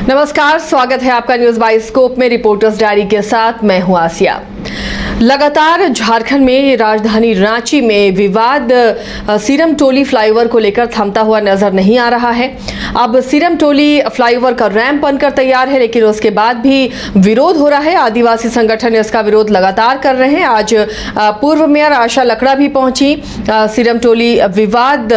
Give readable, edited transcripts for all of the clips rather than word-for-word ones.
नमस्कार, स्वागत है आपका न्यूज बाइस्कोप में। रिपोर्टर्स डायरी के साथ मैं हूं आसिया। लगातार झारखंड में राजधानी रांची में विवाद सीरम टोली फ्लाईओवर को लेकर थमता हुआ नजर नहीं आ रहा है। अब सीरम टोली फ्लाईओवर का रैंप बनकर तैयार है, लेकिन उसके बाद भी विरोध हो रहा है। आदिवासी संगठन इसका विरोध लगातार कर रहे हैं। आज पूर्व मेयर आशा लकड़ा भी पहुंची। सीरम टोली विवाद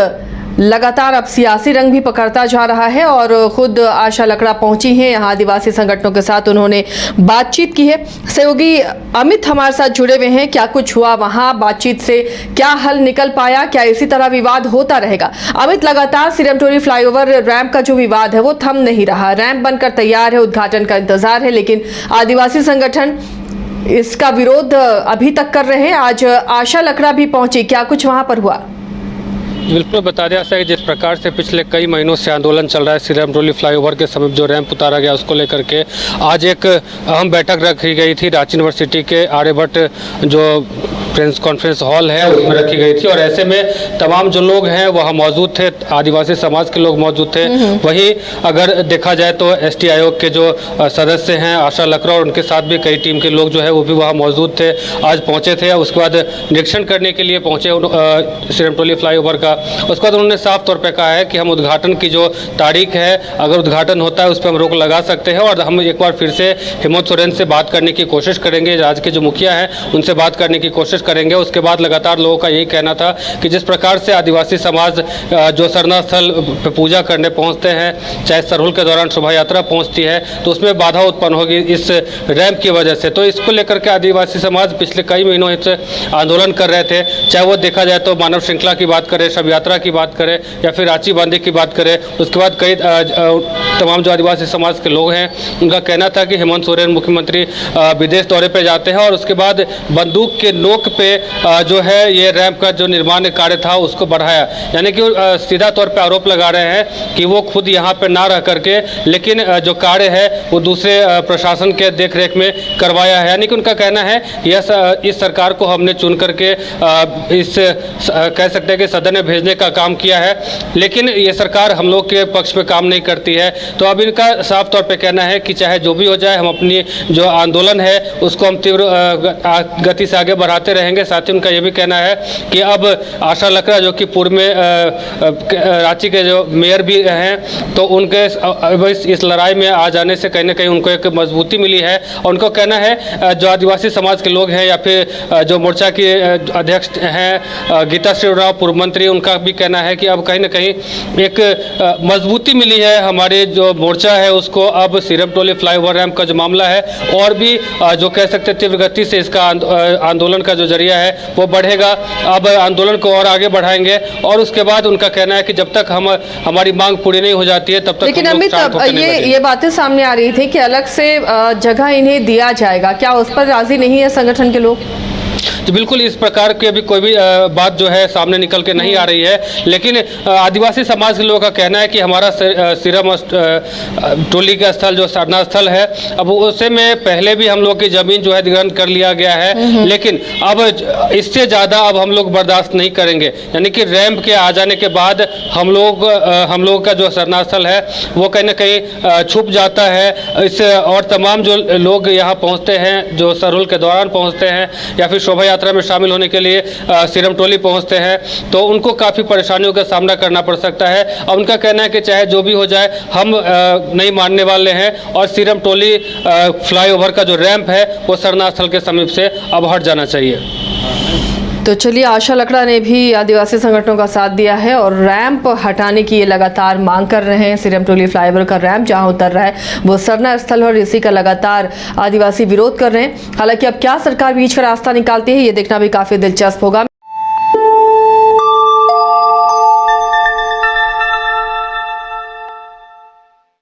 लगातार अब सियासी रंग भी पकड़ता जा रहा है और खुद आशा लकड़ा पहुंची हैं यहाँ आदिवासी संगठनों के साथ। उन्होंने बातचीत की है। सहयोगी अमित हमारे साथ जुड़े हुए हैं। क्या कुछ हुआ वहां, बातचीत से क्या हल निकल पाया, क्या इसी तरह विवाद होता रहेगा? अमित, लगातार सीरम टोली फ्लाईओवर रैंप का जो विवाद है वो थम नहीं रहा। रैंप बनकर तैयार है, उद्घाटन का इंतजार है, लेकिन आदिवासी संगठन इसका विरोध अभी तक कर रहे हैं। आज आशा लकड़ा भी पहुंची, क्या कुछ वहां पर हुआ? बिल्कुल बता दिया है कि जिस प्रकार से पिछले कई महीनों से आंदोलन चल रहा है सीरम टोली फ्लाईओवर के समीप जो रैंप उतारा गया उसको लेकर के आज एक अहम बैठक रखी गई थी। रांची यूनिवर्सिटी के आर्यभट्ट जो प्रेस कॉन्फ्रेंस हॉल है उसमें रखी गई थी और ऐसे में तमाम जो लोग हैं वहाँ मौजूद थे। आदिवासी समाज के लोग मौजूद थे। वहीं अगर देखा जाए तो एसटी आयोग के जो सदस्य हैं आशा लकड़ा और उनके साथ भी कई टीम के लोग जो है वो भी वहाँ मौजूद थे। आज पहुँचे थे, उसके बाद निरीक्षण करने के लिए पहुँचे सीरम टोली फ्लाईओवर का। उसके बाद उन्होंने साफ तौर पे कहा है कि हम उद्घाटन की जो तारीख है, अगर उद्घाटन होता है उस पर हम रोक लगा सकते हैं और हम एक बार फिर से हेमंत सोरेन से बात करने की कोशिश करेंगे। राज्य के जो मुखिया हैं उनसे बात करने की कोशिश करेंगे। उसके बाद लगातार लोगों का यही कहना था कि जिस प्रकार से आदिवासी समाज जो सरना स्थल पे पूजा करने पहुंचते हैं, चाहे सरहुल के दौरान शोभा यात्रा पहुंचती है, तो उसमें बाधा उत्पन्न होगी इस रैंप की वजह से। तो इसको लेकर के आदिवासी समाज पिछले कई महीनों से आंदोलन कर रहे थे। चाहे वो देखा जाए तो मानव श्रृंखला की बात करें, शव यात्रा की बात करें या फिर रांची बांधे की बात करें। उसके बाद कई तमाम जो आदिवासी समाज के लोग हैं उनका कहना था कि हेमंत सोरेन मुख्यमंत्री विदेश दौरे पे जाते हैं और उसके बाद बंदूक के नोक पे जो है ये रैंप का जो निर्माण कार्य था उसको बढ़ाया। यानी कि सीधा तौर पे आरोप लगा रहे हैं कि वो खुद यहाँ पे ना रह करके लेकिन जो कार्य है वो दूसरे प्रशासन के देखरेख में करवाया है। यानी कि उनका कहना है इस सरकार को हमने चुन करके इस कह सकते हैं कि सदन में भेजने का काम किया है, लेकिन ये सरकार हम लोग के पक्ष में काम नहीं करती है। तो अब इनका साफ तौर पे कहना है कि चाहे जो भी हो जाए हम अपनी जो आंदोलन है उसको हम तीव्र गति से आगे बढ़ाते रहेंगे। साथ ही उनका ये भी कहना है कि अब आशा लकड़ा जो कि पूर्व में रांची के जो मेयर भी हैं तो उनके इस लड़ाई में आ जाने से कहीं ना कहीं उनको एक मजबूती मिली है। और उनको कहना है जो आदिवासी समाज के लोग हैं या फिर जो मोर्चा के अध्यक्ष हैं गीता श्री राव पूर्व मंत्री, उनका भी कहना है कि अब कहीं ना कहीं एक मजबूती मिली है हमारे जो मोर्चा है उसको। अब सीरम टोली फ्लाईओवर रैंप का जो मामला है और भी जो कह सकते हैं तीव्र गति से इसका आंदोलन का जो जरिया है वो बढ़ेगा। अब आंदोलन को और आगे बढ़ाएंगे और उसके बाद उनका कहना है कि जब तक हमारी मांग पूरी नहीं हो जाती है तब तक। लेकिन अमित, ये बातें सामने आ रही थी कि अलग से जगह इन्हें दिया जाएगा, क्या उस पर राजी नहीं है संगठन के लोग? तो बिल्कुल इस प्रकार की अभी कोई भी बात जो है सामने निकल के नहीं आ रही है, लेकिन आदिवासी समाज के लोगों का कहना है कि हमारा सीरम टोली का स्थल जो साधना स्थल है अब उसे में पहले भी हम लोग की जमीन जो है अधिग्रहण कर लिया गया है, लेकिन अब इससे ज़्यादा अब हम लोग बर्दाश्त नहीं करेंगे। यानी कि रैंप के आ जाने के बाद हम लोग का जो सरना स्थल है वो कहीं ना कहीं छुप जाता है। इस और तमाम जो लोग यहाँ पहुँचते हैं, जो सरहुल के दौरान पहुँचते हैं या फिर शोभा यात्रा में शामिल होने के लिए सीरम टोली पहुंचते हैं, तो उनको काफ़ी परेशानियों का सामना करना पड़ सकता है। और उनका कहना है कि चाहे जो भी हो जाए हम नहीं मानने वाले हैं और सीरम टोली फ्लाईओवर का जो रैंप है वो सरना स्थल के समीप से अब हट जाना चाहिए। तो चलिए, आशा लकड़ा ने भी आदिवासी संगठनों का साथ दिया है और रैंप हटाने की ये लगातार मांग कर रहे हैं। सीरम टोली फ्लाईओवर का रैंप जहां उतर रहा है वो सरना स्थल और इसी का लगातार आदिवासी विरोध कर रहे हैं। हालांकि अब क्या सरकार बीच का रास्ता निकालती है ये देखना भी काफी दिलचस्प होगा।